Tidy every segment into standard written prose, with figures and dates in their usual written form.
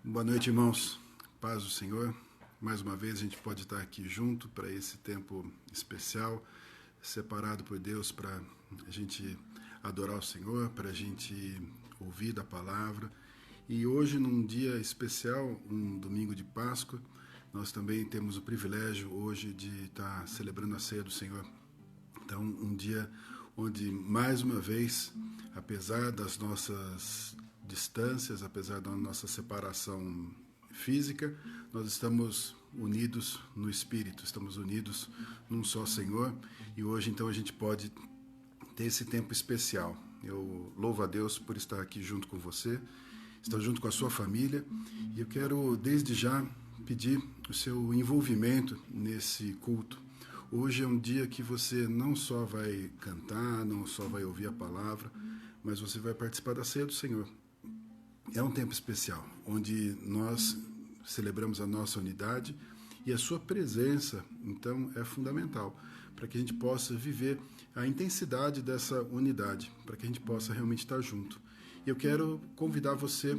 Boa noite, irmãos. Paz do Senhor. Mais uma vez a gente pode estar aqui junto para esse tempo especial, separado por Deus para a gente adorar o Senhor, para a gente ouvir da palavra. E hoje, num dia especial, um domingo de Páscoa, nós também temos o privilégio hoje de estar celebrando a ceia do Senhor. Então, um dia onde, mais uma vez, apesar das nossas distâncias, apesar da nossa separação física, nós estamos unidos no Espírito, estamos unidos num só Senhor, e hoje então a gente pode ter esse tempo especial. Eu louvo a Deus por estar aqui junto com você, estar junto com a sua família, e eu quero desde já pedir o seu envolvimento nesse culto. Hoje é um dia que você não só vai cantar, não só vai ouvir a palavra, mas você vai participar da ceia do Senhor. É um tempo especial, onde nós celebramos a nossa unidade e a sua presença, então, é fundamental para que a gente possa viver a intensidade dessa unidade, para que a gente possa realmente estar junto. E eu quero convidar você,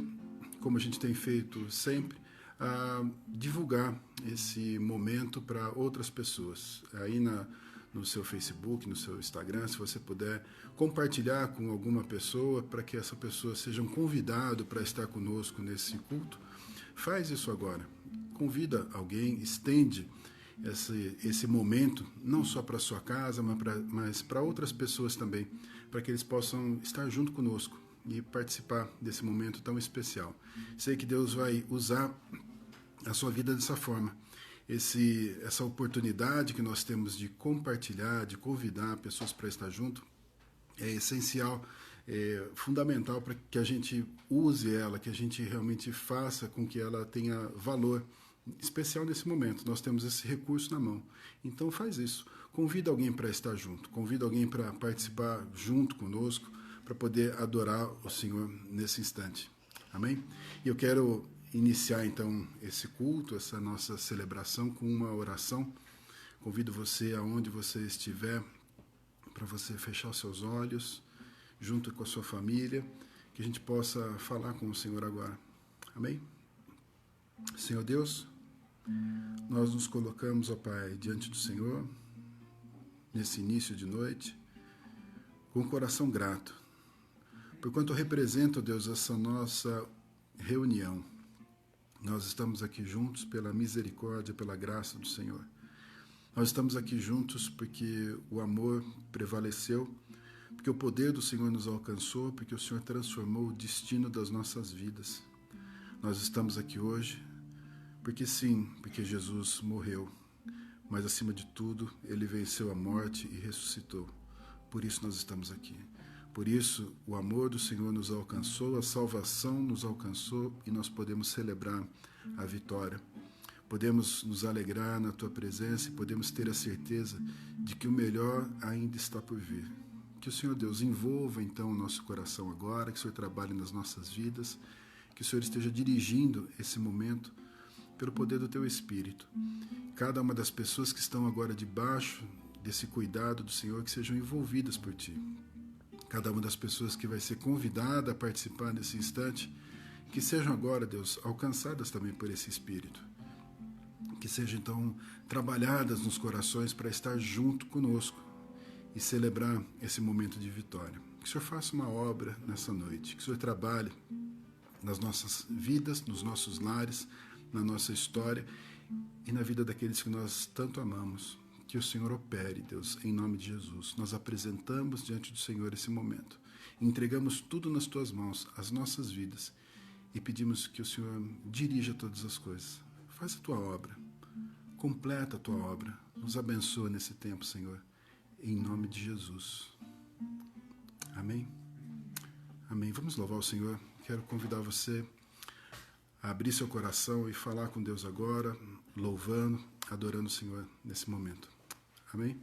como a gente tem feito sempre, a divulgar esse momento para outras pessoas. Aí no seu Facebook, no seu Instagram, se você puder compartilhar com alguma pessoa para que essa pessoa seja um convidado para estar conosco nesse culto, faz isso agora. Convida alguém, estende esse momento, não só para a sua casa, mas para outras pessoas também, para que eles possam estar junto conosco e participar desse momento tão especial. Sei que Deus vai usar a sua vida dessa forma. Essa oportunidade que nós temos de compartilhar, de convidar pessoas para estar junto, é essencial, é fundamental para que a gente use ela, que a gente realmente faça com que ela tenha valor especial nesse momento. Nós temos esse recurso na mão. Então faz isso. Convida alguém para estar junto, convida alguém para participar junto conosco, para poder adorar o Senhor nesse instante. Amém? E eu quero iniciar então esse culto, essa nossa celebração com uma oração. Convido você, aonde você estiver, para você fechar os seus olhos, junto com a sua família, que a gente possa falar com o Senhor agora. Amém? Senhor Deus, nós nos colocamos, ó Pai, diante do Senhor, nesse início de noite, com o coração grato, porquanto representa, ó Deus, essa nossa reunião. Nós estamos aqui juntos pela misericórdia, pela graça do Senhor. Nós estamos aqui juntos porque o amor prevaleceu, porque o poder do Senhor nos alcançou, porque o Senhor transformou o destino das nossas vidas. Nós estamos aqui hoje porque sim, porque Jesus morreu, mas acima de tudo, Ele venceu a morte e ressuscitou. Por isso nós estamos aqui. Por isso, o amor do Senhor nos alcançou, a salvação nos alcançou e nós podemos celebrar a vitória. Podemos nos alegrar na Tua presença e podemos ter a certeza de que o melhor ainda está por vir. Que o Senhor Deus envolva então o nosso coração agora, que o Senhor trabalhe nas nossas vidas, que o Senhor esteja dirigindo esse momento pelo poder do Teu Espírito. Cada uma das pessoas que estão agora debaixo desse cuidado do Senhor, que sejam envolvidas por Ti. Cada uma das pessoas que vai ser convidada a participar desse instante, que sejam agora, Deus, alcançadas também por esse Espírito. Que sejam, então, trabalhadas nos corações para estar junto conosco e celebrar esse momento de vitória. Que o Senhor faça uma obra nessa noite, que o Senhor trabalhe nas nossas vidas, nos nossos lares, na nossa história e na vida daqueles que nós tanto amamos. Que o Senhor opere, Deus, em nome de Jesus. Nós apresentamos diante do Senhor esse momento. Entregamos tudo nas Tuas mãos, as nossas vidas, e pedimos que o Senhor dirija todas as coisas. Faça a Tua obra. Completa a Tua obra. Nos abençoa nesse tempo, Senhor. Em nome de Jesus. Amém? Amém. Vamos louvar o Senhor. Quero convidar você a abrir seu coração e falar com Deus agora, louvando, adorando o Senhor nesse momento. Amém?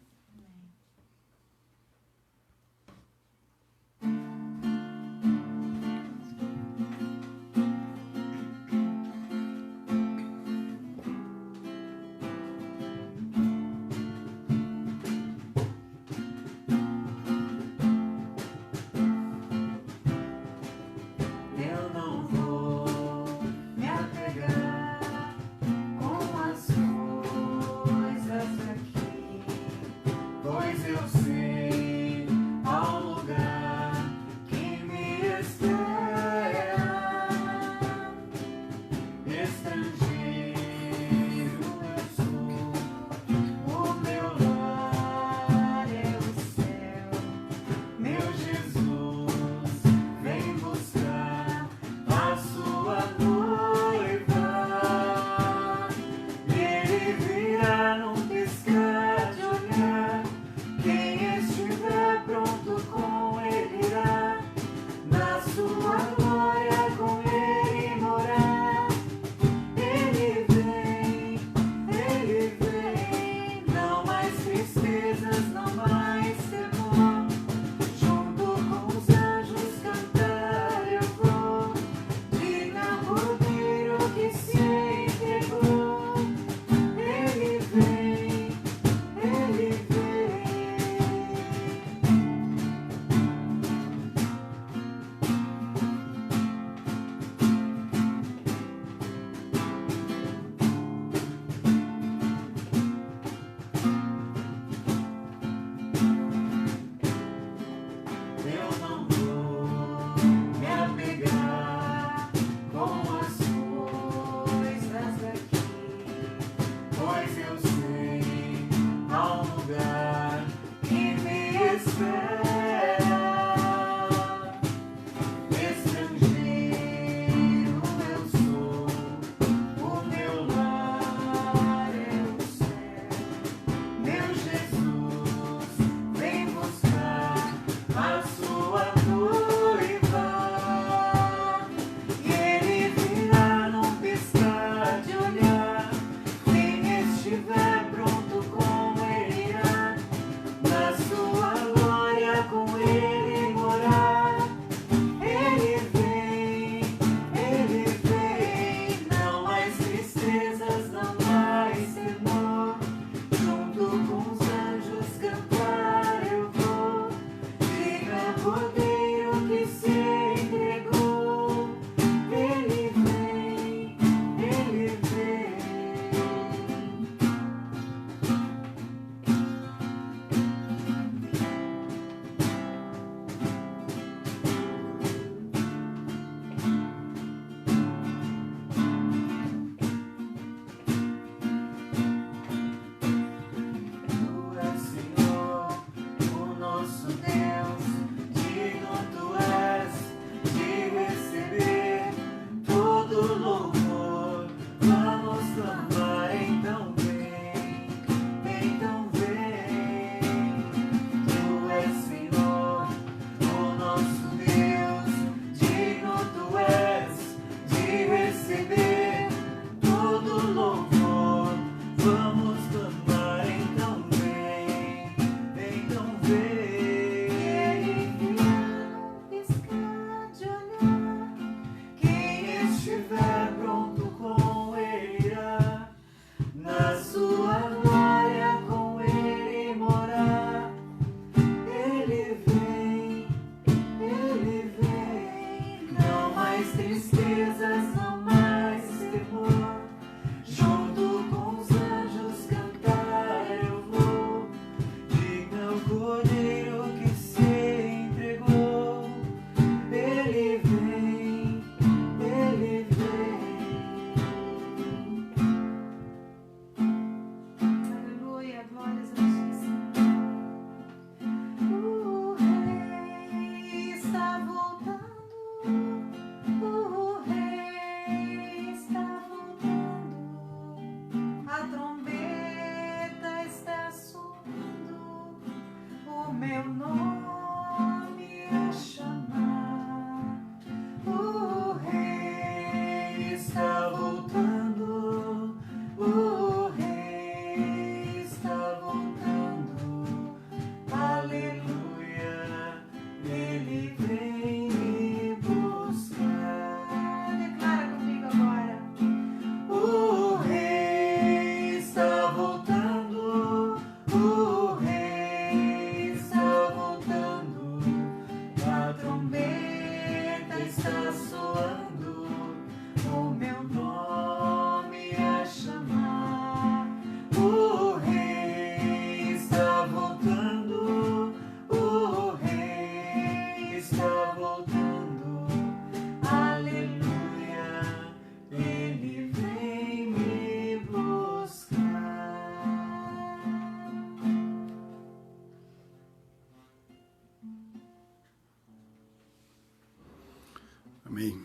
Amém.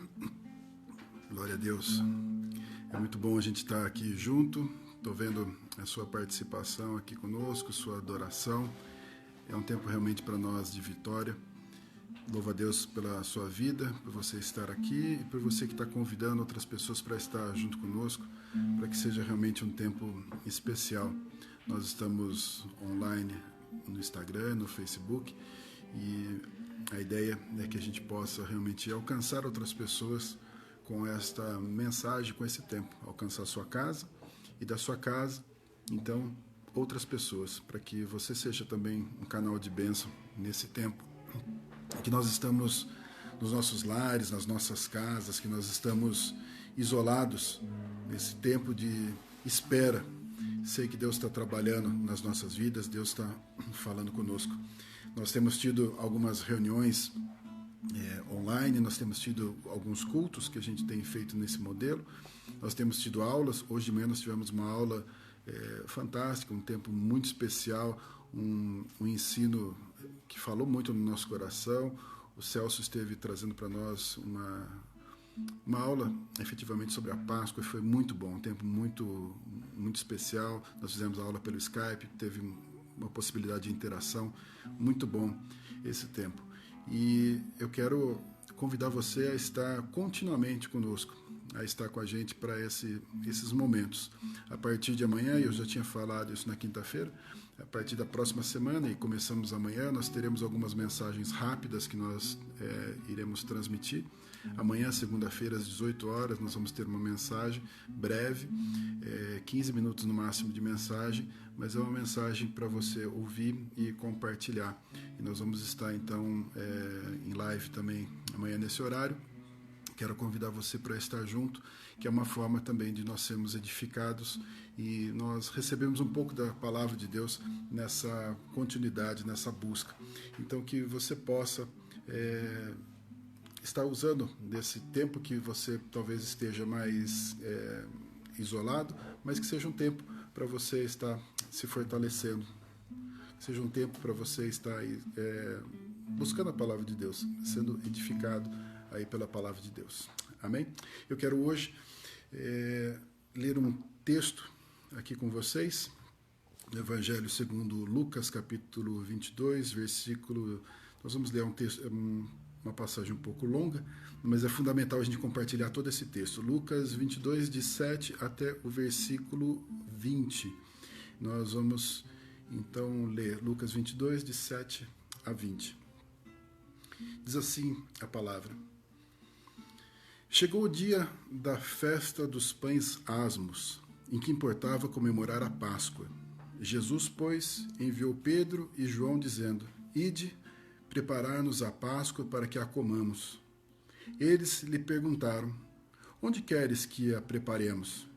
Glória a Deus. É muito bom a gente estar aqui junto. Estou vendo a sua participação aqui conosco, sua adoração. É um tempo realmente para nós de vitória. Louvo a Deus pela sua vida, por você estar aqui e por você que está convidando outras pessoas para estar junto conosco, para que seja realmente um tempo especial. Nós estamos online no Instagram, no Facebook, e a ideia é que a gente possa realmente alcançar outras pessoas com esta mensagem, com esse tempo, alcançar a sua casa e da sua casa, então, outras pessoas, para que você seja também um canal de bênção nesse tempo que nós estamos nos nossos lares, nas nossas casas, que nós estamos isolados nesse tempo de espera. Sei que Deus está trabalhando nas nossas vidas, Deus está falando conosco. Nós temos tido algumas reuniões online, nós temos tido alguns cultos que a gente tem feito nesse modelo, nós temos tido aulas. Hoje de manhã nós tivemos uma aula fantástica, um tempo muito especial, um ensino que falou muito no nosso coração. O Celso esteve trazendo para nós uma aula efetivamente sobre a Páscoa, e foi muito bom, um tempo muito especial. Nós fizemos a aula pelo Skype, teve uma possibilidade de interação, muito bom esse tempo. E eu quero convidar você a estar continuamente conosco, a estar com a gente para esses momentos. A partir de amanhã, eu já tinha falado isso na quinta-feira, a partir da próxima semana, e começamos amanhã, nós teremos algumas mensagens rápidas que nós iremos transmitir. Amanhã, segunda-feira, às 18 horas, nós vamos ter uma mensagem breve, 15 minutos no máximo de mensagem, mas é uma mensagem para você ouvir e compartilhar. E nós vamos estar, então, em live também amanhã nesse horário. Quero convidar você para estar junto, que é uma forma também de nós sermos edificados e nós recebemos um pouco da palavra de Deus nessa continuidade, nessa busca. Então, que você possa estar usando desse tempo que você talvez esteja mais isolado, mas que seja um tempo para você estar se fortalecendo, que seja um tempo para você estar buscando a palavra de Deus, sendo edificado aí pela palavra de Deus. Amém? Eu quero hoje ler um texto aqui com vocês, no Evangelho segundo Lucas, capítulo 22, versículo... Nós vamos ler um texto, uma passagem um pouco longa, mas é fundamental a gente compartilhar todo esse texto. Lucas 22, de 7 até o versículo 20. Nós vamos, então, ler Lucas 22, de 7 a 20. Diz assim a palavra: Chegou o dia da festa dos pães asmos, em que importava comemorar a Páscoa. Jesus, pois, enviou Pedro e João, dizendo: Ide, preparar-nos a Páscoa para que a comamos. Eles lhe perguntaram: Onde queres que a preparemos?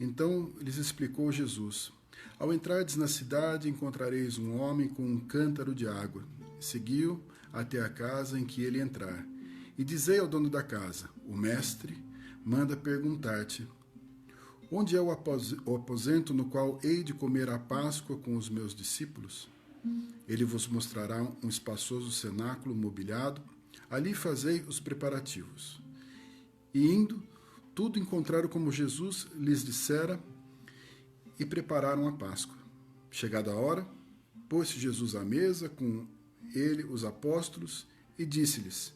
Então lhes explicou Jesus: Ao entrardes na cidade, encontrareis um homem com um cântaro de água. Segui-o até a casa em que ele entrar. E dizei ao dono da casa: O mestre manda perguntar-te: Onde é o aposento no qual hei de comer a Páscoa com os meus discípulos? Ele vos mostrará um espaçoso cenáculo mobiliado. Ali fazei os preparativos. E indo, tudo encontraram como Jesus lhes dissera e prepararam a Páscoa. Chegada a hora, pôs-se Jesus à mesa, com ele os apóstolos, e disse-lhes: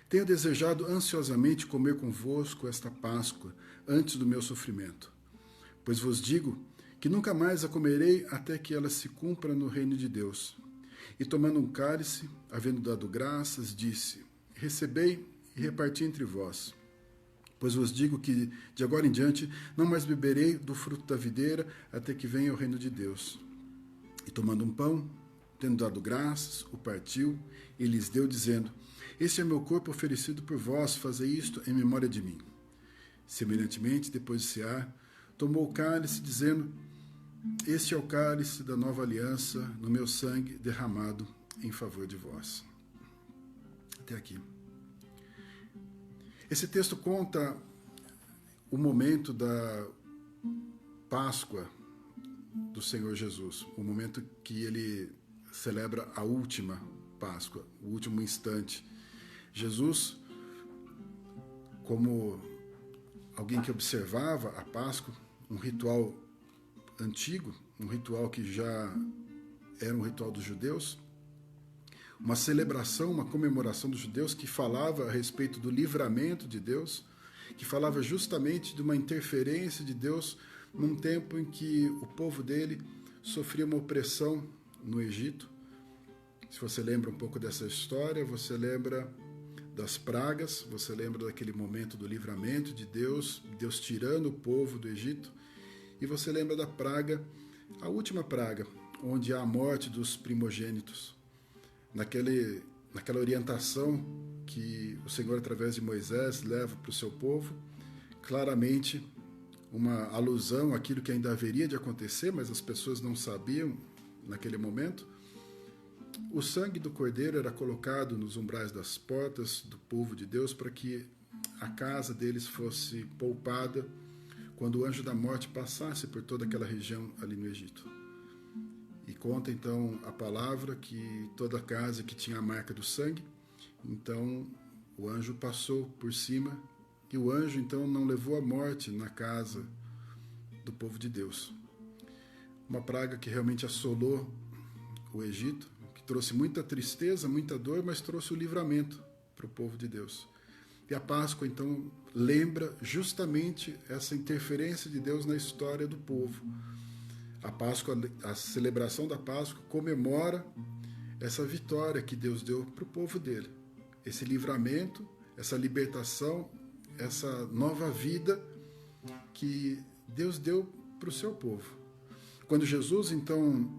Tenho desejado ansiosamente comer convosco esta Páscoa, antes do meu sofrimento. Pois vos digo que nunca mais a comerei até que ela se cumpra no reino de Deus. E tomando um cálice, havendo dado graças, disse: Recebei e reparti entre vós. Pois vos digo que, de agora em diante, não mais beberei do fruto da videira até que venha o reino de Deus. E tomando um pão, tendo dado graças, o partiu e lhes deu, dizendo: Este é meu corpo oferecido por vós, fazei isto em memória de mim. Semelhantemente, depois de cear, tomou o cálice, dizendo: Este é o cálice da nova aliança, no meu sangue derramado em favor de vós. Até aqui. Esse texto conta o momento da Páscoa do Senhor Jesus, o momento que ele celebra a última Páscoa, o último instante. Jesus como alguém que observava a Páscoa, um ritual antigo, um ritual que já era um ritual dos judeus, uma celebração, uma comemoração dos judeus que falava a respeito do livramento de Deus, que falava justamente de uma interferência de Deus num tempo em que o povo dele sofria uma opressão no Egito. Se você lembra um pouco dessa história, você lembra das pragas, você lembra daquele momento do livramento de Deus, Deus tirando o povo do Egito, e você lembra da praga, a última praga, onde há a morte dos primogênitos. Naquela orientação que o Senhor, através de Moisés, leva para o seu povo, claramente uma alusão àquilo que ainda haveria de acontecer, mas as pessoas não sabiam naquele momento. O sangue do cordeiro era colocado nos umbrais das portas do povo de Deus para que a casa deles fosse poupada quando o anjo da morte passasse por toda aquela região ali no Egito. E conta então a palavra que toda casa que tinha a marca do sangue, então o anjo passou por cima, e o anjo então não levou a morte na casa do povo de Deus. Uma praga que realmente assolou o Egito, que trouxe muita tristeza, muita dor, mas trouxe o livramento para o povo de Deus. E a Páscoa então lembra justamente essa interferência de Deus na história do povo. A Páscoa, a celebração da Páscoa comemora essa vitória que Deus deu para o povo dele. Esse livramento, essa libertação, essa nova vida que Deus deu para o seu povo. Quando Jesus, então,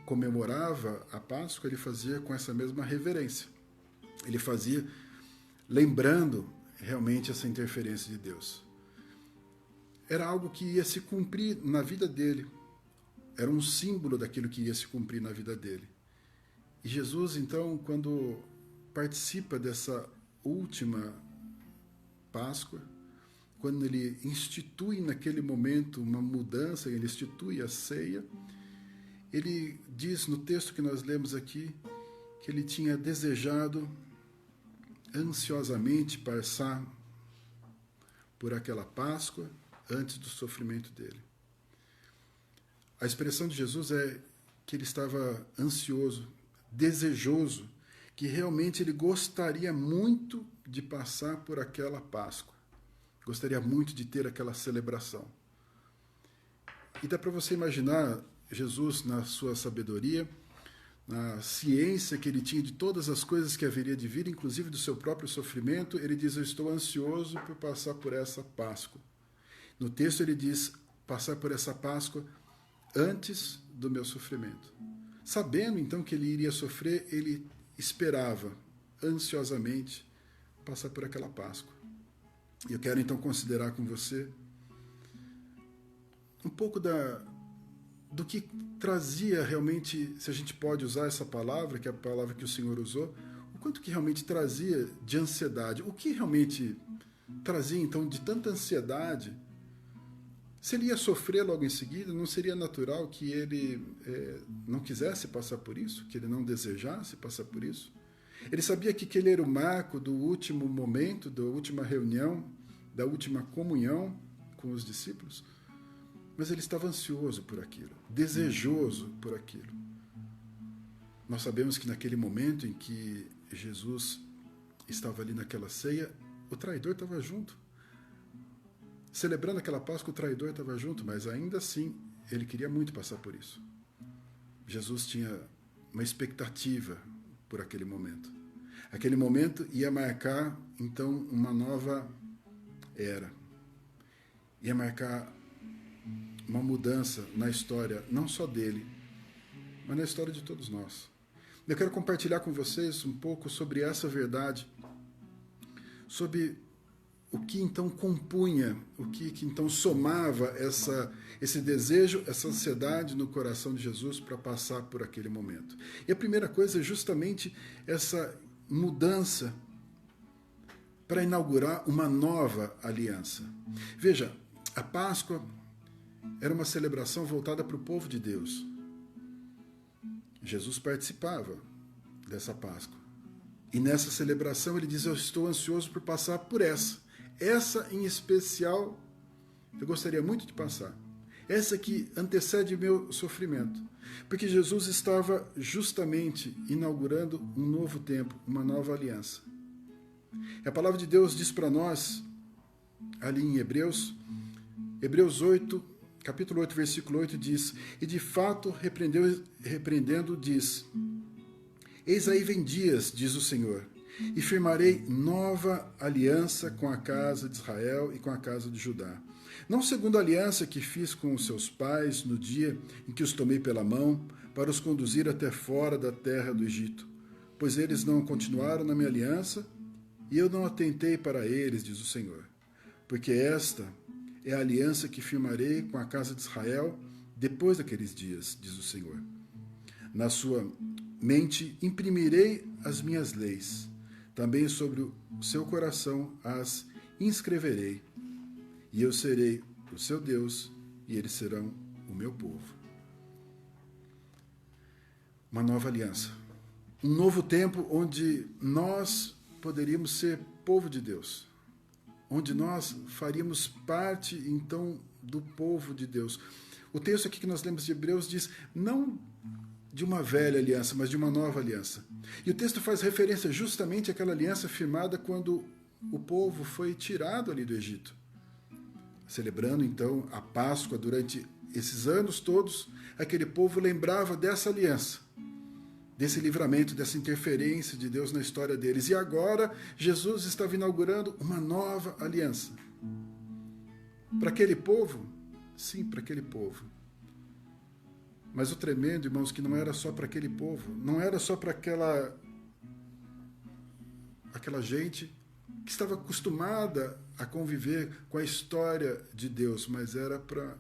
comemorava a Páscoa, ele fazia com essa mesma reverência. Ele fazia lembrando realmente essa interferência de Deus. Era algo que ia se cumprir na vida dele. Era um símbolo daquilo que ia se cumprir na vida dele. E Jesus, então, quando participa dessa última Páscoa, quando ele institui naquele momento uma mudança, ele institui a ceia, ele diz no texto que nós lemos aqui que ele tinha desejado ansiosamente passar por aquela Páscoa antes do sofrimento dele. A expressão de Jesus é que ele estava ansioso, desejoso, que realmente ele gostaria muito de passar por aquela Páscoa. Gostaria muito de ter aquela celebração. E dá para você imaginar Jesus, na sua sabedoria, na ciência que ele tinha de todas as coisas que haveria de vir, inclusive do seu próprio sofrimento, ele diz: eu estou ansioso por passar por essa Páscoa. No texto ele diz: passar por essa Páscoa antes do meu sofrimento. Sabendo então que ele iria sofrer, ele esperava ansiosamente passar por aquela Páscoa. E eu quero então considerar com você um pouco do que trazia realmente, se a gente pode usar essa palavra, que é a palavra que o Senhor usou, o quanto que realmente trazia de ansiedade, o que realmente trazia então de tanta ansiedade. Se ele ia sofrer logo em seguida, não seria natural que ele não quisesse passar por isso, que ele não desejasse passar por isso? Ele sabia que aquele era o marco do último momento, da última reunião, da última comunhão com os discípulos, mas ele estava ansioso por aquilo, desejoso por aquilo. Nós sabemos que naquele momento em que Jesus estava ali naquela ceia, o traidor estava junto. Celebrando aquela Páscoa, o traidor estava junto, mas ainda assim ele queria muito passar por isso. Jesus tinha uma expectativa por aquele momento. Aquele momento ia marcar, então, uma nova era. Ia marcar uma mudança na história, não só dele, mas na história de todos nós. Eu quero compartilhar com vocês um pouco sobre essa verdade, sobre o que então compunha, o que então somava esse desejo, essa ansiedade no coração de Jesus para passar por aquele momento. E a primeira coisa é justamente essa mudança para inaugurar uma nova aliança. Veja, a Páscoa era uma celebração voltada para o povo de Deus. Jesus participava dessa Páscoa. E nessa celebração ele diz: eu estou ansioso por passar por essa. Essa em especial eu gostaria muito de passar. Essa que antecede meu sofrimento. Porque Jesus estava justamente inaugurando um novo tempo, uma nova aliança. E a palavra de Deus diz para nós, ali em Hebreus 8, capítulo 8, versículo 8, diz: e de fato, repreendendo, diz: eis aí vem dias, diz o Senhor, e firmarei nova aliança com a casa de Israel e com a casa de Judá. Não segundo a aliança que fiz com os seus pais no dia em que os tomei pela mão para os conduzir até fora da terra do Egito, pois eles não continuaram na minha aliança e eu não atentei para eles, diz o Senhor. Porque esta é a aliança que firmarei com a casa de Israel depois daqueles dias, diz o Senhor. Na sua mente imprimirei as minhas leis, também sobre o seu coração as inscreverei, e eu serei o seu Deus, e eles serão o meu povo. Uma nova aliança. Um novo tempo onde nós poderíamos ser povo de Deus. Onde nós faríamos parte, então, do povo de Deus. O texto aqui que nós lemos de Hebreus diz, não de uma velha aliança, mas de uma nova aliança. E o texto faz referência justamente àquela aliança firmada quando o povo foi tirado ali do Egito. Celebrando, então, a Páscoa durante esses anos todos, aquele povo lembrava dessa aliança, desse livramento, dessa interferência de Deus na história deles. E agora, Jesus estava inaugurando uma nova aliança. Para aquele povo? Sim, para aquele povo. Mas o tremendo, irmãos, que não era só para aquele povo, não era só para aquela gente que estava acostumada a conviver com a história de Deus, mas era para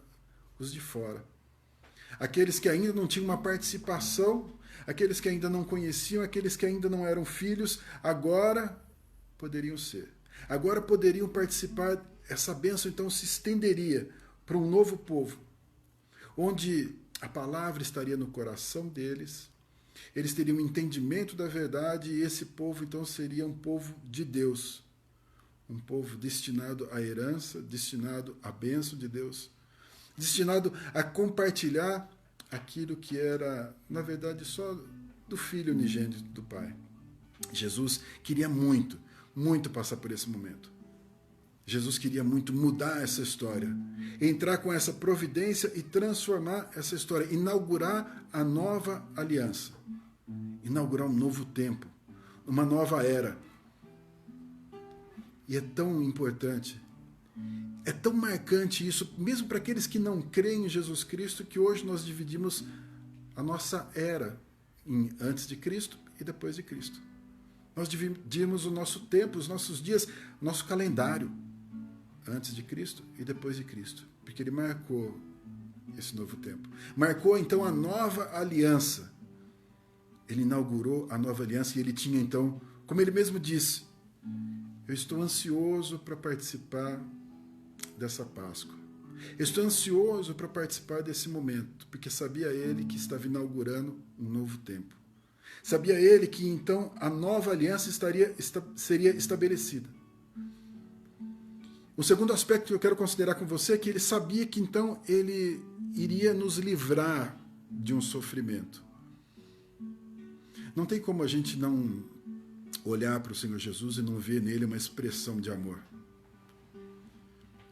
os de fora. Aqueles que ainda não tinham uma participação, aqueles que ainda não conheciam, aqueles que ainda não eram filhos, agora poderiam ser. Agora poderiam participar, essa bênção então se estenderia para um novo povo, onde a palavra estaria no coração deles, eles teriam um entendimento da verdade e esse povo então seria um povo de Deus, um povo destinado à herança, destinado à bênção de Deus, destinado a compartilhar aquilo que era, na verdade, só do Filho unigênito do Pai. Jesus queria muito, muito passar por esse momento. Jesus queria muito mudar essa história, entrar com essa providência e transformar essa história, inaugurar a nova aliança, inaugurar um novo tempo, uma nova era. E é tão importante, é tão marcante isso, mesmo para aqueles que não creem em Jesus Cristo, que hoje nós dividimos a nossa era em antes de Cristo e depois de Cristo. Nós dividimos o nosso tempo, os nossos dias, nosso calendário, antes de Cristo e depois de Cristo, porque ele marcou esse novo tempo. Marcou então a nova aliança. Ele inaugurou a nova aliança e ele tinha então, como ele mesmo disse, eu estou ansioso para participar dessa Páscoa. Eu estou ansioso para participar desse momento, porque sabia ele que estava inaugurando um novo tempo. Sabia ele que então a nova aliança seria estabelecida. O segundo aspecto que eu quero considerar com você é que ele sabia que então ele iria nos livrar de um sofrimento. Não tem como a gente não olhar para o Senhor Jesus e não ver nele uma expressão de amor.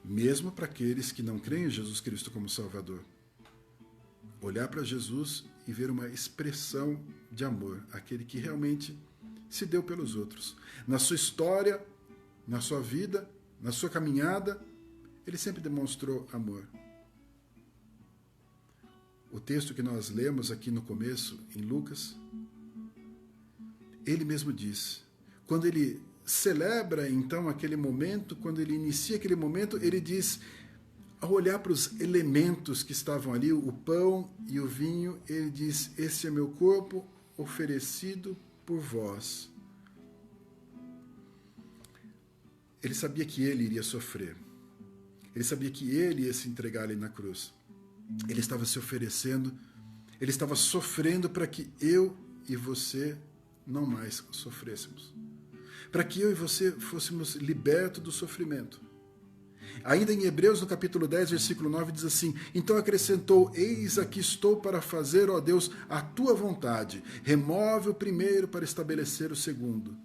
Mesmo para aqueles que não creem em Jesus Cristo como Salvador. Olhar para Jesus e ver uma expressão de amor, aquele que realmente se deu pelos outros. Na sua história, na sua vida, na sua caminhada, ele sempre demonstrou amor. O texto que nós lemos aqui no começo, em Lucas, ele mesmo diz, quando ele celebra então aquele momento, quando ele inicia aquele momento, ele diz, ao olhar para os elementos que estavam ali, o pão e o vinho, ele diz, esse é meu corpo oferecido por vós. Ele sabia que ele iria sofrer. Ele sabia que ele ia se entregar ali na cruz. Ele estava se oferecendo, ele estava sofrendo para que eu e você não mais sofrêssemos. Para que eu e você fôssemos libertos do sofrimento. Ainda em Hebreus, no capítulo 10, versículo 9, diz assim: então acrescentou: eis aqui estou para fazer, ó Deus, a tua vontade. Remove o primeiro para estabelecer o segundo.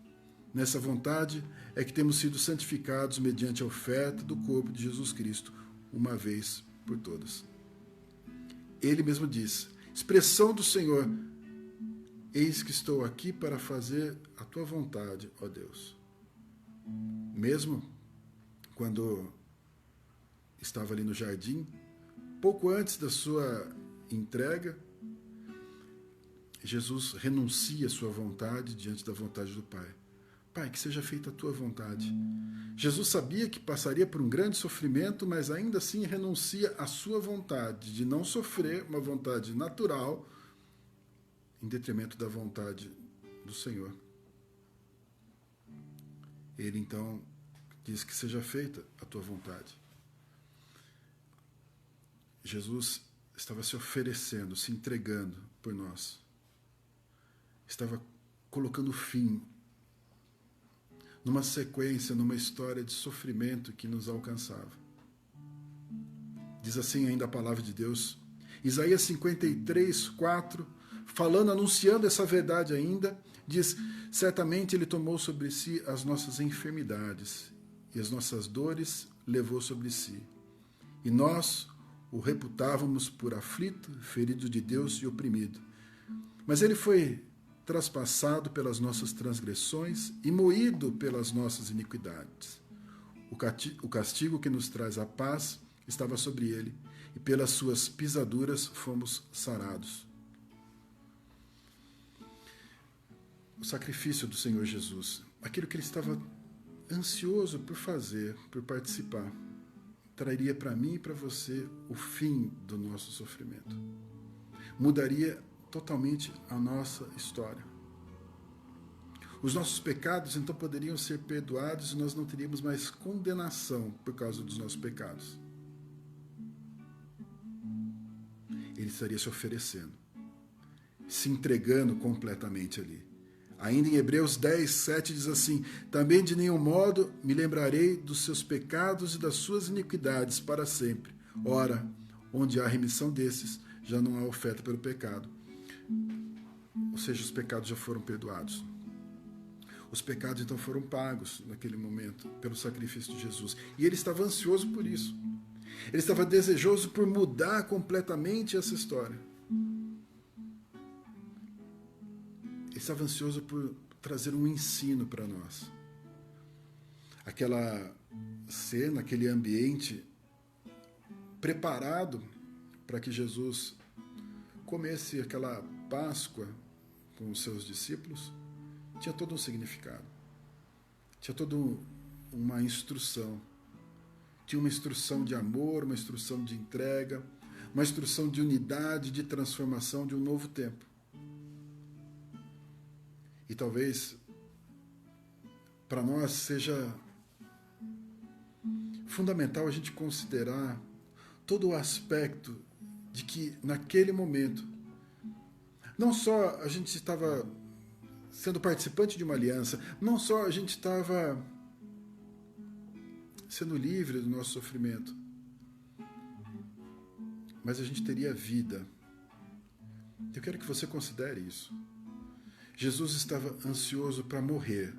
Nessa vontade é que temos sido santificados mediante a oferta do corpo de Jesus Cristo, uma vez por todas. Ele mesmo diz, expressão do Senhor: eis que estou aqui para fazer a tua vontade, ó Deus. Mesmo quando estava ali no jardim, pouco antes da sua entrega, Jesus renuncia a sua vontade diante da vontade do Pai. Pai, que seja feita a tua vontade. Jesus sabia que passaria por um grande sofrimento, mas ainda assim renuncia à sua vontade de não sofrer, uma vontade natural, em detrimento da vontade do Senhor. Ele então diz que seja feita a tua vontade. Jesus estava se oferecendo, se entregando por nós. Estava colocando fim numa sequência, numa história de sofrimento que nos alcançava. Diz assim ainda a palavra de Deus, Isaías 53, 4, falando, anunciando essa verdade ainda, diz: certamente ele tomou sobre si as nossas enfermidades e as nossas dores levou sobre si. E nós o reputávamos por aflito, ferido de Deus e oprimido. Mas ele foi traspassado pelas nossas transgressões e moído pelas nossas iniquidades. O castigo que nos traz a paz estava sobre ele, e pelas suas pisaduras fomos sarados. O sacrifício do Senhor Jesus, aquilo que ele estava ansioso por fazer, por participar, traria para mim e para você o fim do nosso sofrimento. Mudaria totalmente a nossa história. Os nossos pecados, então, poderiam ser perdoados e nós não teríamos mais condenação por causa dos nossos pecados. Ele estaria se oferecendo, se entregando completamente ali. Ainda em Hebreus 10, 7 diz assim: também de nenhum modo me lembrarei dos seus pecados e das suas iniquidades para sempre. Ora, onde há remissão desses, já não há oferta pelo pecado. Ou seja, os pecados já foram perdoados. Os pecados então foram pagos naquele momento pelo sacrifício de Jesus. E ele estava ansioso por isso. Ele estava desejoso por mudar completamente essa história. Ele estava ansioso por trazer um ensino para nós. Aquela cena, aquele ambiente preparado para que Jesus comesse aquela Páscoa com os seus discípulos, tinha todo um significado. Tinha toda uma instrução. Tinha uma instrução de amor, uma instrução de entrega, uma instrução de unidade, de transformação, de um novo tempo. E talvez para nós seja fundamental a gente considerar todo o aspecto de que naquele momento não só a gente estava sendo participante de uma aliança, não só a gente estava sendo livre do nosso sofrimento, mas a gente teria vida. Eu quero que você considere isso. Jesus estava ansioso para morrer.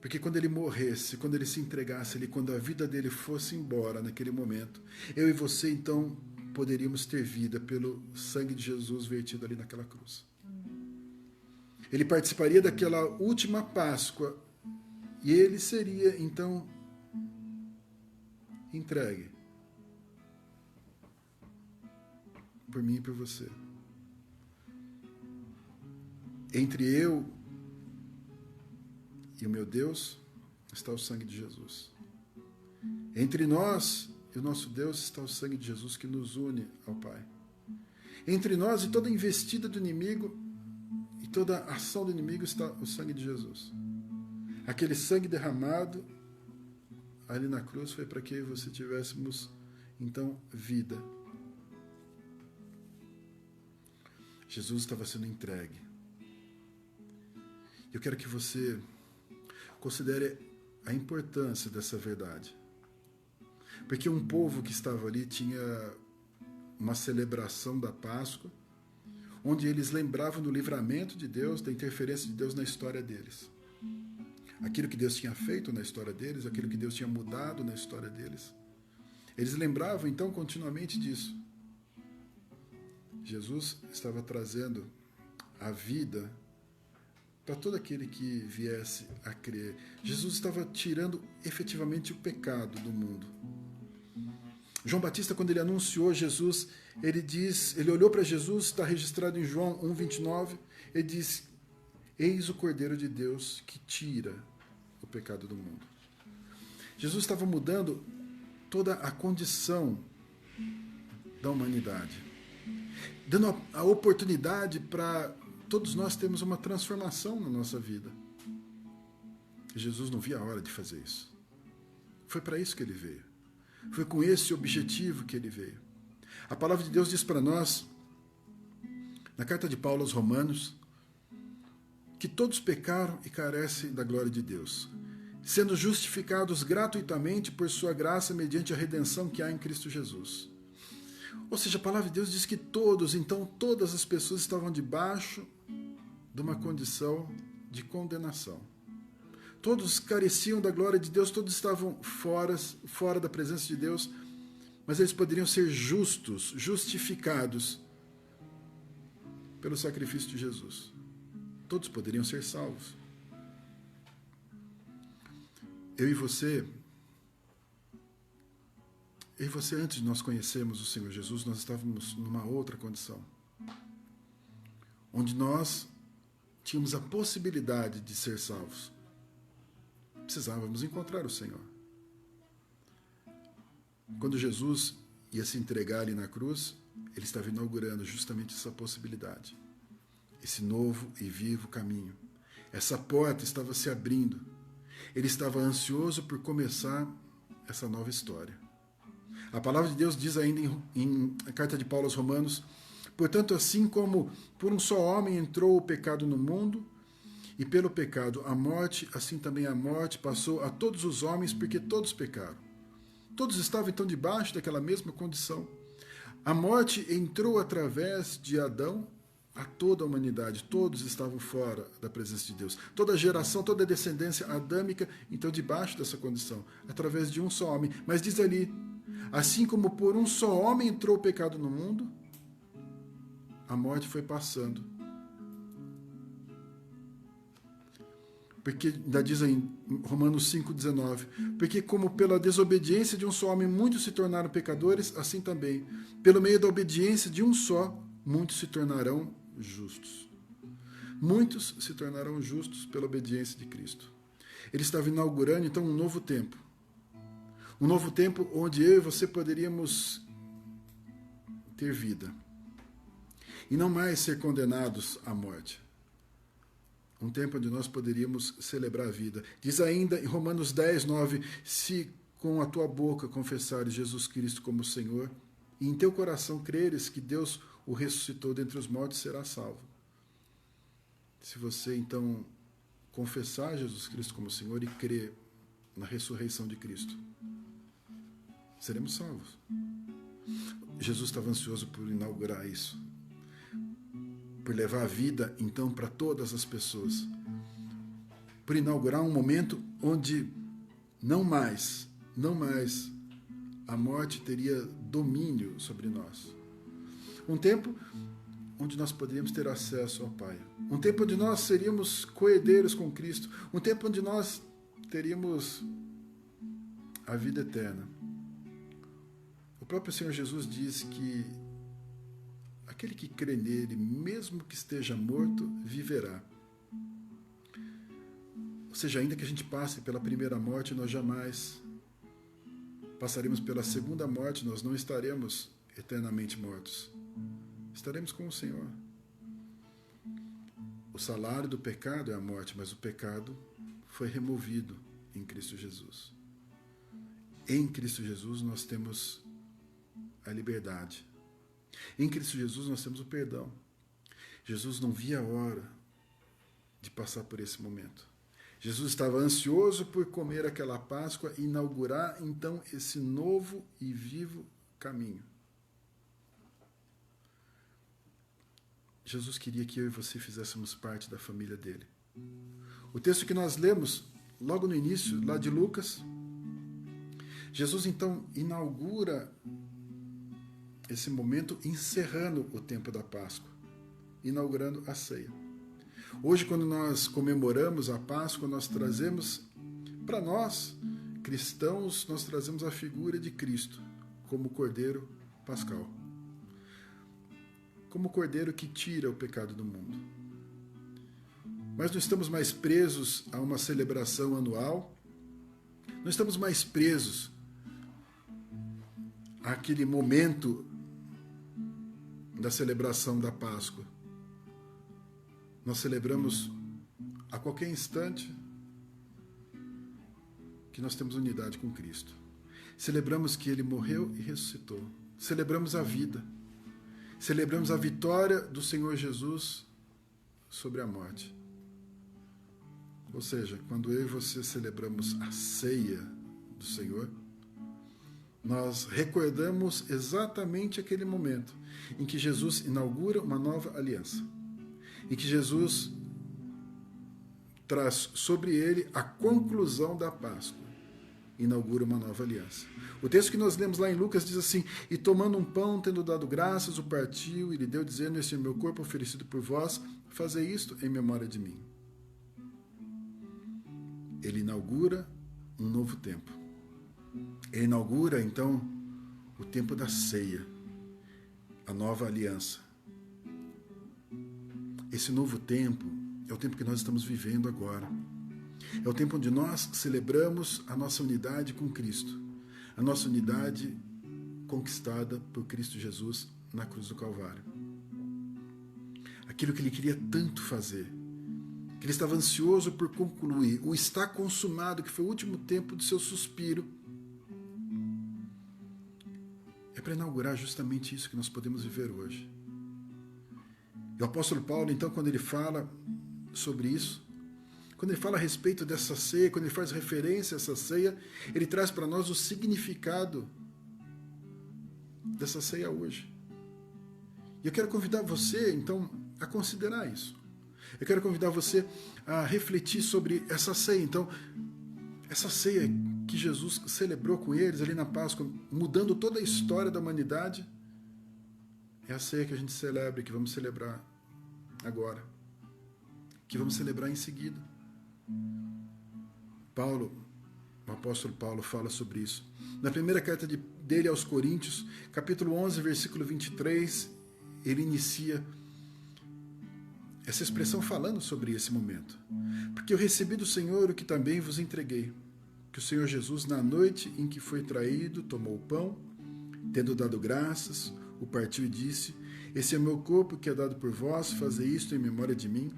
Porque quando ele morresse, quando ele se entregasse ali, quando a vida dele fosse embora naquele momento, eu e você então poderíamos ter vida pelo sangue de Jesus vertido ali naquela cruz. Ele participaria daquela última Páscoa e ele seria então entregue por mim e por você. Entre eu e o meu Deus está o sangue de Jesus. Entre nós e o nosso Deus está o sangue de Jesus que nos une ao Pai. Entre nós e toda investida do inimigo e toda ação do inimigo está o sangue de Jesus. Aquele sangue derramado ali na cruz foi para que eu e você tivéssemos então vida. Jesus estava sendo entregue. Eu quero que você considere a importância dessa verdade. Porque um povo que estava ali tinha uma celebração da Páscoa, onde eles lembravam do livramento de Deus, da interferência de Deus na história deles. Aquilo que Deus tinha feito na história deles, aquilo que Deus tinha mudado na história deles. Eles lembravam então continuamente disso. Jesus estava trazendo a vida para todo aquele que viesse a crer. Jesus estava tirando efetivamente o pecado do mundo. João Batista, quando ele anunciou Jesus, ele olhou para Jesus, está registrado em João 1,29, ele diz: eis o Cordeiro de Deus que tira o pecado do mundo. Jesus estava mudando toda a condição da humanidade, dando a oportunidade para todos nós termos uma transformação na nossa vida. E Jesus não via a hora de fazer isso. Foi para isso que ele veio. Foi com esse objetivo que ele veio. A palavra de Deus diz para nós, na carta de Paulo aos Romanos, que todos pecaram e carecem da glória de Deus, sendo justificados gratuitamente por sua graça mediante a redenção que há em Cristo Jesus. Ou seja, a palavra de Deus diz que todas as pessoas estavam debaixo de uma condição de condenação. Todos careciam da glória de Deus, todos estavam fora da presença de Deus, mas eles poderiam ser justificados pelo sacrifício de Jesus. Todos poderiam ser salvos. Eu e você, antes de nós conhecermos o Senhor Jesus, nós estávamos numa outra condição, onde nós tínhamos a possibilidade de ser salvos. Precisávamos encontrar o Senhor. Quando Jesus ia se entregar ali na cruz, ele estava inaugurando justamente essa possibilidade, esse novo e vivo caminho. Essa porta estava se abrindo. Ele estava ansioso por começar essa nova história. A palavra de Deus diz ainda em carta de Paulo aos Romanos: portanto, assim como por um só homem entrou o pecado no mundo, e pelo pecado a morte, assim também a morte passou a todos os homens, porque todos pecaram. Todos estavam então debaixo daquela mesma condição. A morte entrou através de Adão a toda a humanidade. Todos estavam fora da presença de Deus. Toda a geração, toda a descendência adâmica, então debaixo dessa condição, através de um só homem. Mas diz ali, assim como por um só homem entrou o pecado no mundo, a morte foi passando. Porque, ainda diz aí em Romanos 5,19, porque como pela desobediência de um só homem muitos se tornaram pecadores, assim também, pelo meio da obediência de um só, muitos se tornarão justos. Muitos se tornarão justos pela obediência de Cristo. Ele estava inaugurando, então, um novo tempo. Um novo tempo onde eu e você poderíamos ter vida. E não mais ser condenados à morte. Um tempo onde nós poderíamos celebrar a vida. Diz ainda em Romanos 10:9, se com a tua boca confessares Jesus Cristo como Senhor, e em teu coração creres que Deus o ressuscitou dentre os mortos, serás salvo. Se você, então, confessar Jesus Cristo como Senhor e crer na ressurreição de Cristo, seremos salvos. Jesus estava ansioso por inaugurar isso, por levar a vida, então, para todas as pessoas, por inaugurar um momento onde não mais a morte teria domínio sobre nós. Um tempo onde nós poderíamos ter acesso ao Pai. Um tempo onde nós seríamos coerdeiros com Cristo. Um tempo onde nós teríamos a vida eterna. O próprio Senhor Jesus diz que aquele que crê nele, mesmo que esteja morto, viverá. Ou seja, ainda que a gente passe pela primeira morte, nós jamais passaremos pela segunda morte, nós não estaremos eternamente mortos. Estaremos com o Senhor. O salário do pecado é a morte, mas o pecado foi removido em Cristo Jesus. Em Cristo Jesus nós temos a liberdade. Em Cristo Jesus nós temos o perdão. Jesus não via a hora de passar por esse momento. Jesus estava ansioso por comer aquela Páscoa e inaugurar então esse novo e vivo caminho. Jesus queria que eu e você fizéssemos parte da família dele. O texto que nós lemos logo no início, lá de Lucas, Jesus então inaugura esse momento encerrando o tempo da Páscoa, inaugurando a ceia. Hoje, quando nós comemoramos a Páscoa, nós trazemos, para nós, cristãos, nós trazemos a figura de Cristo como Cordeiro Pascal. Como Cordeiro que tira o pecado do mundo. Mas não estamos mais presos a uma celebração anual, não estamos mais presos àquele momento da celebração da Páscoa. Nós celebramos a qualquer instante que nós temos unidade com Cristo. Celebramos que Ele morreu e ressuscitou. Celebramos a vida. Celebramos a vitória do Senhor Jesus sobre a morte. Ou seja, quando eu e você celebramos a ceia do Senhor, nós recordamos exatamente aquele momento em que Jesus inaugura uma nova aliança, em que Jesus traz sobre ele a conclusão da Páscoa, inaugura uma nova aliança. O texto que nós lemos lá em Lucas diz assim: e tomando um pão, tendo dado graças, o partiu e lhe deu, dizendo: este é meu corpo oferecido por vós, fazei isto em memória de mim. Ele inaugura um novo tempo. Ele inaugura, então, o tempo da ceia, a nova aliança. Esse novo tempo é o tempo que nós estamos vivendo agora. É o tempo onde nós celebramos a nossa unidade com Cristo, a nossa unidade conquistada por Cristo Jesus na cruz do Calvário. Aquilo que Ele queria tanto fazer, que Ele estava ansioso por concluir, o está consumado, que foi o último tempo de seu suspiro, é para inaugurar justamente isso que nós podemos viver hoje. E o apóstolo Paulo, então, quando ele fala sobre isso, quando ele fala a respeito dessa ceia, quando ele faz referência a essa ceia, ele traz para nós o significado dessa ceia hoje. E eu quero convidar você, então, a considerar isso. Eu quero convidar você a refletir sobre essa ceia. Então, essa ceia que Jesus celebrou com eles ali na Páscoa, mudando toda a história da humanidade, é a ceia que a gente celebra, que vamos celebrar agora, que vamos celebrar em seguida. O apóstolo Paulo fala sobre isso. Na primeira carta dele aos Coríntios, capítulo 11, versículo 23, ele inicia essa expressão falando sobre esse momento. Porque eu recebi do Senhor o que também vos entreguei, que o Senhor Jesus, na noite em que foi traído, tomou o pão, tendo dado graças, o partiu e disse: esse é o meu corpo que é dado por vós, fazei isto em memória de mim.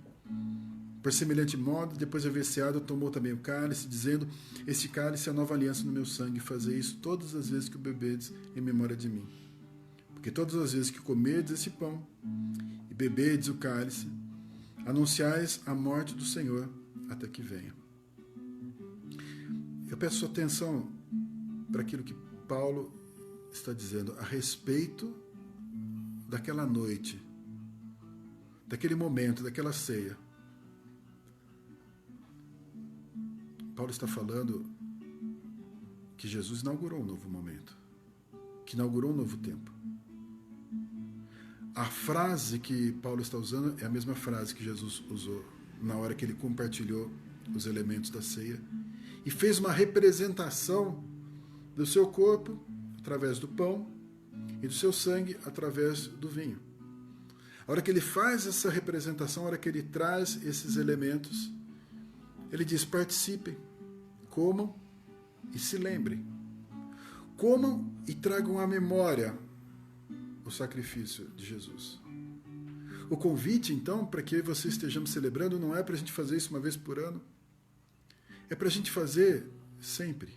Por semelhante modo, depois de haver ceado, tomou também o cálice, dizendo: este cálice é a nova aliança no meu sangue, fazei isso todas as vezes que o bebedes em memória de mim. Porque todas as vezes que comerdes esse pão e bebedes o cálice, anunciais a morte do Senhor até que venha. Eu peço sua atenção para aquilo que Paulo está dizendo a respeito daquela noite, daquele momento, daquela ceia. Paulo está falando que Jesus inaugurou um novo momento, que inaugurou um novo tempo. A frase que Paulo está usando é a mesma frase que Jesus usou na hora que ele compartilhou os elementos da ceia e fez uma representação do seu corpo através do pão e do seu sangue através do vinho. A hora que ele faz essa representação, a hora que ele traz esses elementos, ele diz: participem, comam e se lembrem. Comam e tragam à memória o sacrifício de Jesus. O convite, então, para que eu e você estejamos celebrando, não é para a gente fazer isso uma vez por ano. É para a gente fazer sempre.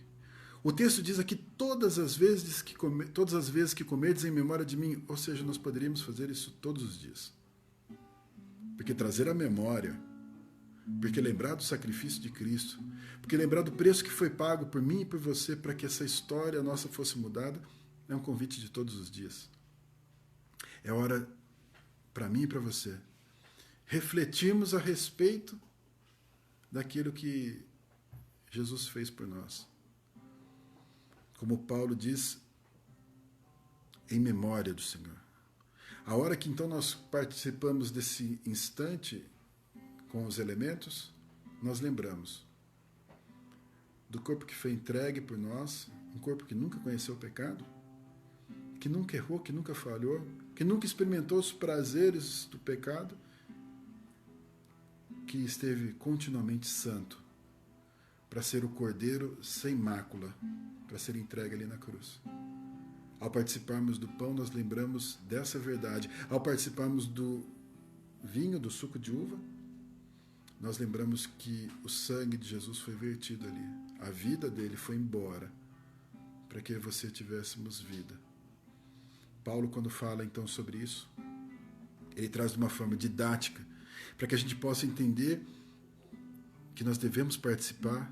O texto diz aqui: todas as vezes que comerdes em memória de mim. Ou seja, nós poderíamos fazer isso todos os dias. Porque trazer à memória porque lembrar do sacrifício de Cristo, porque lembrar do preço que foi pago por mim e por você para que essa história nossa fosse mudada, é um convite de todos os dias. É hora, para mim e para você, refletirmos a respeito daquilo que Jesus fez por nós. Como Paulo diz, em memória do Senhor. A hora que então nós participamos desse instante com os elementos, nós lembramos do corpo que foi entregue por nós, um corpo que nunca conheceu o pecado, que nunca errou, que nunca falhou, que nunca experimentou os prazeres do pecado, que esteve continuamente santo, para ser o cordeiro sem mácula, para ser entregue ali na cruz. Ao participarmos do pão, nós lembramos dessa verdade. Ao participarmos do vinho, do suco de uva, nós lembramos que o sangue de Jesus foi vertido ali. A vida dele foi embora para que você tivéssemos vida. Paulo, quando fala então sobre isso, ele traz de uma forma didática para que a gente possa entender que nós devemos participar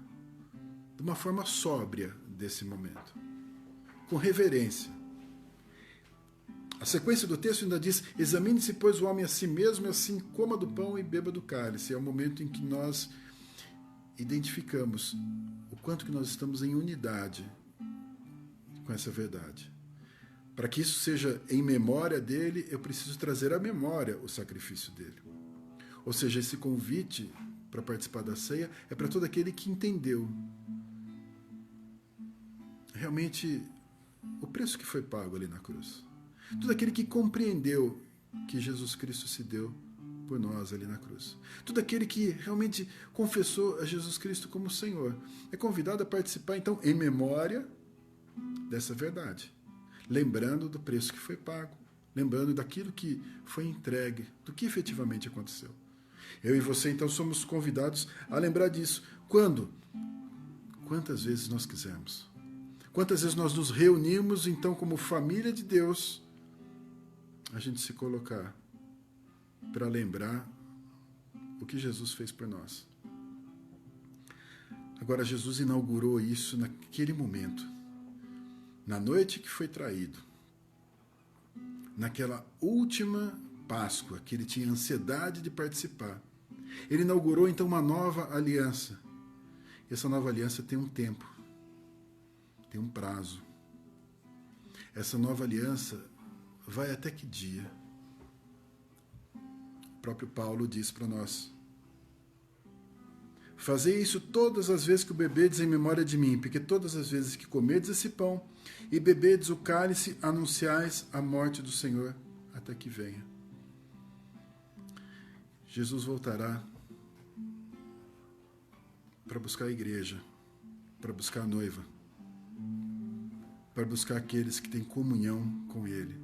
de uma forma sóbria desse momento, com reverência. A sequência do texto ainda diz: examine-se, pois, o homem a si mesmo, e assim coma do pão e beba do cálice. É o momento em que nós identificamos o quanto que nós estamos em unidade com essa verdade. Para que isso seja em memória dele, eu preciso trazer à memória o sacrifício dele. Ou seja, esse convite para participar da ceia é para todo aquele que entendeu realmente o preço que foi pago ali na cruz. Todo aquele que compreendeu que Jesus Cristo se deu por nós ali na cruz. Todo aquele que realmente confessou a Jesus Cristo como Senhor é convidado a participar, então, em memória dessa verdade. Lembrando do preço que foi pago. Lembrando daquilo que foi entregue, do que efetivamente aconteceu. Eu e você, então, somos convidados a lembrar disso. Quando? Quantas vezes nós quisermos. Quantas vezes nós nos reunimos, então, como família de Deus, a gente se colocar para lembrar o que Jesus fez por nós. Agora, Jesus inaugurou isso naquele momento, na noite que foi traído, naquela última Páscoa, que ele tinha ansiedade de participar. Ele inaugurou, então, uma nova aliança. E essa nova aliança tem um tempo, tem um prazo. Essa nova aliança vai até que dia? O próprio Paulo diz para nós: fazei isso todas as vezes que o bebedes em memória de mim, porque todas as vezes que comedes esse pão e bebedes o cálice, anunciais a morte do Senhor até que venha. Jesus voltará para buscar a igreja, para buscar a noiva, para buscar aqueles que têm comunhão com Ele.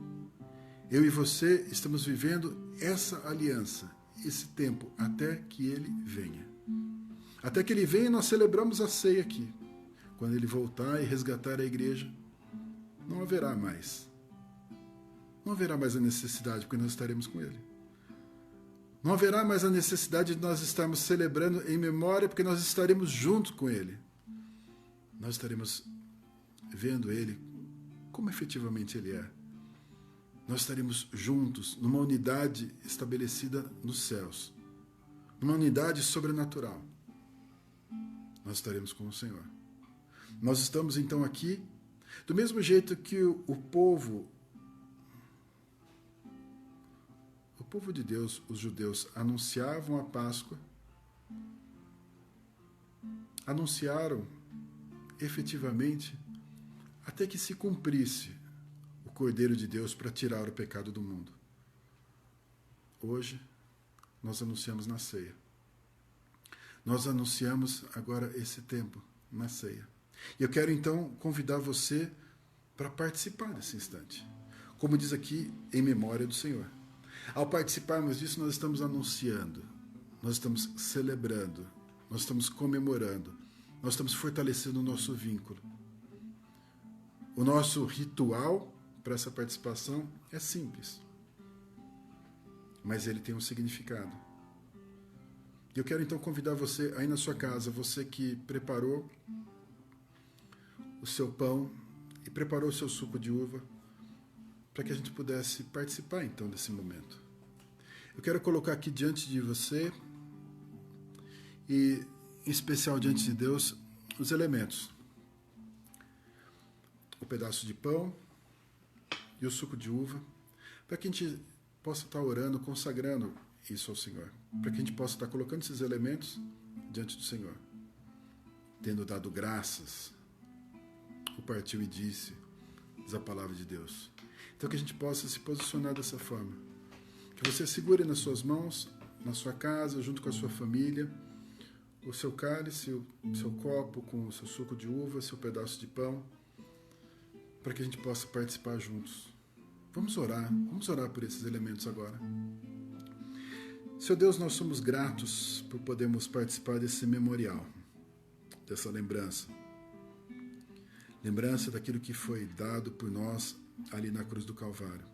Eu e você estamos vivendo essa aliança, esse tempo, até que Ele venha. Até que Ele venha, nós celebramos a ceia aqui. Quando Ele voltar e resgatar a igreja, não haverá mais. Não haverá mais a necessidade, porque nós estaremos com Ele. Não haverá mais a necessidade de nós estarmos celebrando em memória, porque nós estaremos juntos com Ele. Nós estaremos vendo Ele como efetivamente Ele é. Nós estaremos juntos numa unidade estabelecida nos céus, numa unidade sobrenatural. Nós estaremos com o Senhor. Nós estamos então aqui, do mesmo jeito que o povo de Deus, os judeus, anunciavam a Páscoa, anunciaram efetivamente até que se cumprisse o Cordeiro de Deus para tirar o pecado do mundo. Hoje, nós anunciamos na ceia. Nós anunciamos agora esse tempo na ceia. E eu quero então convidar você para participar desse instante. Como diz aqui, em memória do Senhor. Ao participarmos disso, nós estamos anunciando, nós estamos celebrando, nós estamos comemorando, nós estamos fortalecendo o nosso vínculo. O nosso ritual para essa participação é simples, mas ele tem um significado. Eu quero então convidar você aí na sua casa, você que preparou o seu pão e preparou o seu suco de uva, para que a gente pudesse participar então desse momento. Eu quero colocar aqui diante de você e em especial diante de Deus os elementos. O pedaço de pão e o suco de uva, para que a gente possa estar orando, consagrando isso ao Senhor, para que a gente possa estar colocando esses elementos diante do Senhor, tendo dado graças. O partiu e disse, diz a palavra de Deus. Então que a gente possa se posicionar dessa forma, que você segure nas suas mãos, na sua casa, junto com a sua família, o seu cálice, o seu copo com o seu suco de uva, seu pedaço de pão, para que a gente possa participar juntos. Vamos orar por esses elementos agora. Senhor Deus, nós somos gratos por podermos participar desse memorial, dessa lembrança. Lembrança daquilo que foi dado por nós ali na cruz do Calvário.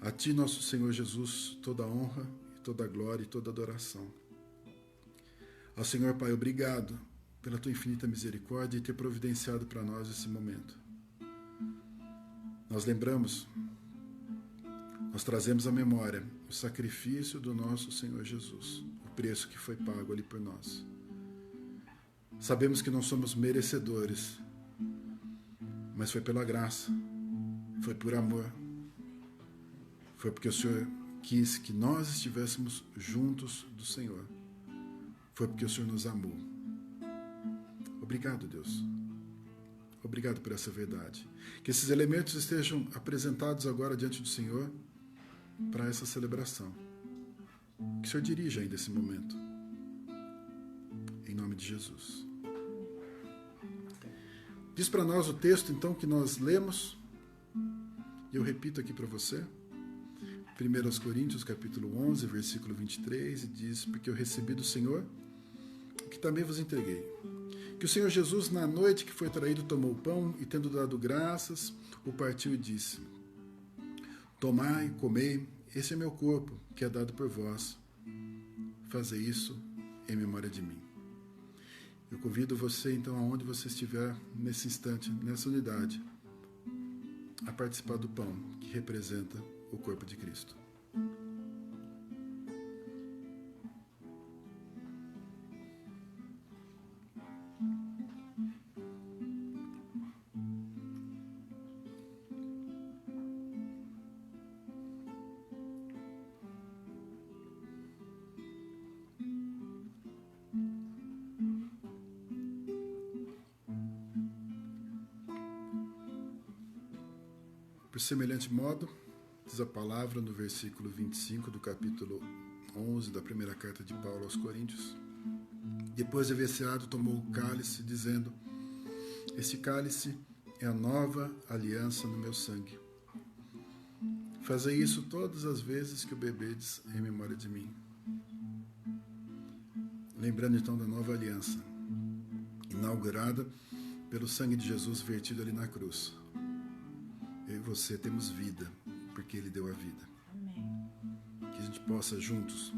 A Ti, nosso Senhor Jesus, toda a honra, toda a glória e toda a adoração. Ao Senhor Pai, obrigado pela Tua infinita misericórdia e ter providenciado para nós esse momento. Nós lembramos, nós trazemos à memória o sacrifício do nosso Senhor Jesus, o preço que foi pago ali por nós. Sabemos que não somos merecedores, mas foi pela graça, foi por amor, foi porque o Senhor quis que nós estivéssemos juntos do Senhor, foi porque o Senhor nos amou. Obrigado, Deus. Obrigado por essa verdade. Que esses elementos estejam apresentados agora diante do Senhor para essa celebração. Que o Senhor dirija ainda esse momento. Em nome de Jesus. Diz para nós o texto, então, que nós lemos. E eu repito aqui para você. 1 Coríntios, capítulo 11, versículo 23. E diz, porque eu recebi do Senhor o que também vos entreguei. Que o Senhor Jesus, na noite que foi traído, tomou o pão e, tendo dado graças, o partiu e disse, tomai, comei, esse é meu corpo, que é dado por vós. Fazei isso em memória de mim. Eu convido você, então, aonde você estiver nesse instante, nessa unidade, a participar do pão, que representa o corpo de Cristo. Por semelhante modo, diz a palavra no versículo 25 do capítulo 11 da primeira carta de Paulo aos Coríntios. Depois de haver ceado, tomou o cálice, dizendo, este cálice é a nova aliança no meu sangue. Fazei isso todas as vezes que o bebedes em memória de mim. Lembrando então da nova aliança, inaugurada pelo sangue de Jesus vertido ali na cruz. Eu e você temos vida, porque Ele deu a vida. Amém. Que a gente possa juntos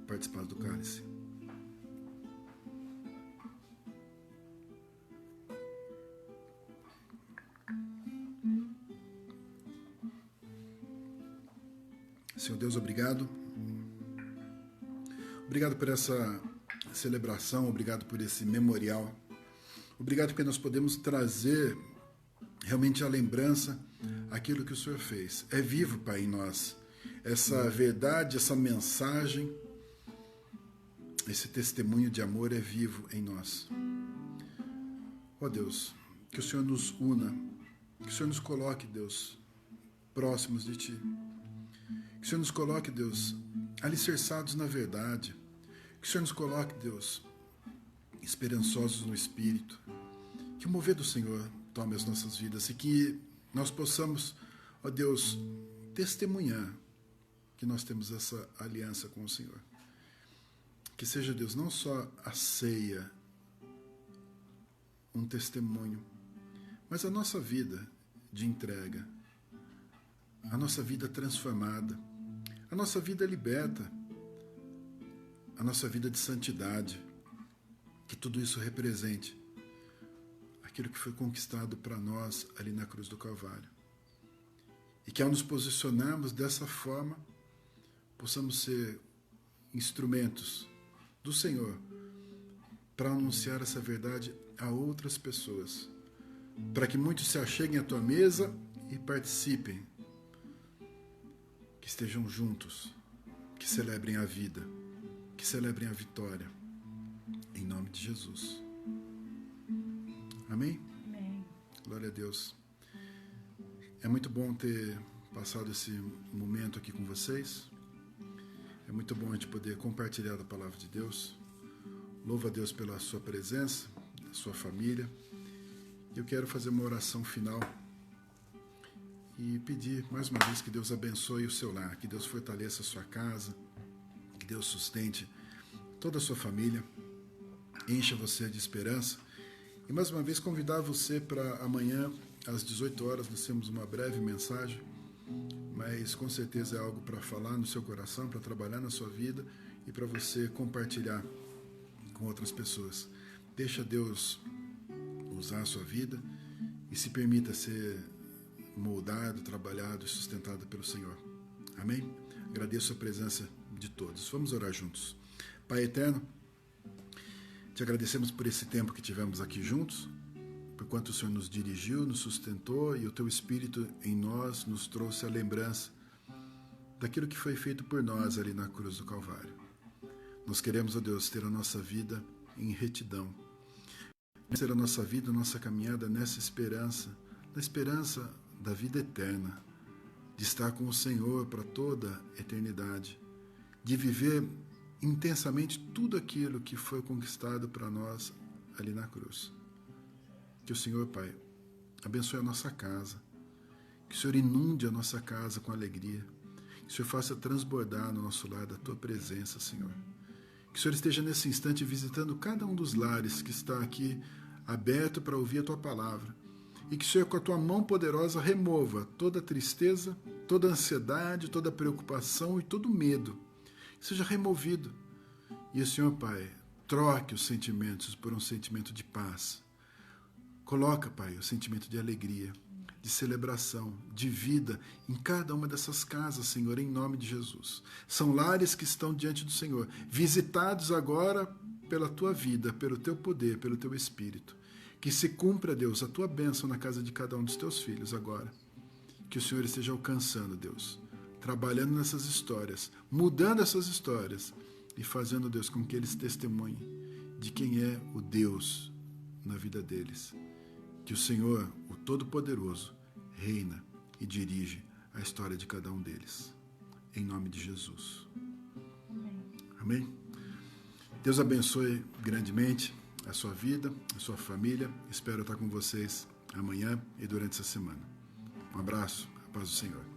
participar do cálice. Senhor Deus, obrigado. Obrigado por essa celebração, obrigado por esse memorial. Obrigado porque nós podemos trazer realmente a lembrança, aquilo que o Senhor fez. É vivo, Pai, em nós. Essa verdade, essa mensagem, esse testemunho de amor é vivo em nós. Ó Deus, que o Senhor nos una, que o Senhor nos coloque, Deus, próximos de Ti. Que o Senhor nos coloque, Deus, alicerçados na verdade. Que o Senhor nos coloque, Deus, esperançosos no Espírito. Que o mover do Senhor tome as nossas vidas e que nós possamos, ó Deus, testemunhar que nós temos essa aliança com o Senhor. Que seja, Deus, não só a ceia, um testemunho, mas a nossa vida de entrega, a nossa vida transformada, a nossa vida liberta, a nossa vida de santidade, que tudo isso represente aquilo que foi conquistado para nós ali na cruz do Calvário. E que ao nos posicionarmos dessa forma, possamos ser instrumentos do Senhor para anunciar essa verdade a outras pessoas, para que muitos se acheguem à tua mesa e participem, que estejam juntos, que celebrem a vida, que celebrem a vitória, em nome de Jesus. Amém? Amém. Glória a Deus. É muito bom ter passado esse momento aqui com vocês. É muito bom a gente poder compartilhar a palavra de Deus. Louvo a Deus pela sua presença, da sua família. Eu quero fazer uma oração final e pedir mais uma vez que Deus abençoe o seu lar, que Deus fortaleça a sua casa, que Deus sustente toda a sua família, encha você de esperança. E mais uma vez convidar você para amanhã, às 18 horas, nós temos uma breve mensagem, mas com certeza é algo para falar no seu coração, para trabalhar na sua vida e para você compartilhar com outras pessoas. Deixa Deus usar a sua vida e se permita ser moldado, trabalhado e sustentado pelo Senhor. Amém? Agradeço a presença de todos. Vamos orar juntos. Pai eterno, te agradecemos por esse tempo que tivemos aqui juntos, por quanto o Senhor nos dirigiu, nos sustentou e o teu Espírito em nós nos trouxe a lembrança daquilo que foi feito por nós ali na cruz do Calvário. Nós queremos, ó Deus, ter a nossa vida em retidão, ter a nossa vida, a nossa caminhada nessa esperança, na esperança da vida eterna, de estar com o Senhor para toda a eternidade, de viver intensamente tudo aquilo que foi conquistado para nós ali na cruz. Que o Senhor, Pai, abençoe a nossa casa, que o Senhor inunde a nossa casa com alegria, que o Senhor faça transbordar no nosso lar da Tua presença, Senhor. Que o Senhor esteja nesse instante visitando cada um dos lares que está aqui aberto para ouvir a Tua palavra, e que o Senhor, com a Tua mão poderosa, remova toda tristeza, toda ansiedade, toda preocupação e todo medo. Seja removido. E o Senhor, Pai, troque os sentimentos por um sentimento de paz. Coloca, Pai, o sentimento de alegria, de celebração, de vida em cada uma dessas casas, Senhor, em nome de Jesus. São lares que estão diante do Senhor, visitados agora pela Tua vida, pelo Teu poder, pelo Teu Espírito. Que se cumpra, Deus, a Tua bênção na casa de cada um dos Teus filhos agora. Que o Senhor esteja alcançando, Deus, trabalhando nessas histórias, mudando essas histórias e fazendo, Deus, com que eles testemunhem de quem é o Deus na vida deles. Que o Senhor, o Todo-Poderoso, reina e dirige a história de cada um deles. Em nome de Jesus. Amém? Deus abençoe grandemente a sua vida, a sua família. Espero estar com vocês amanhã e durante essa semana. Um abraço, a paz do Senhor.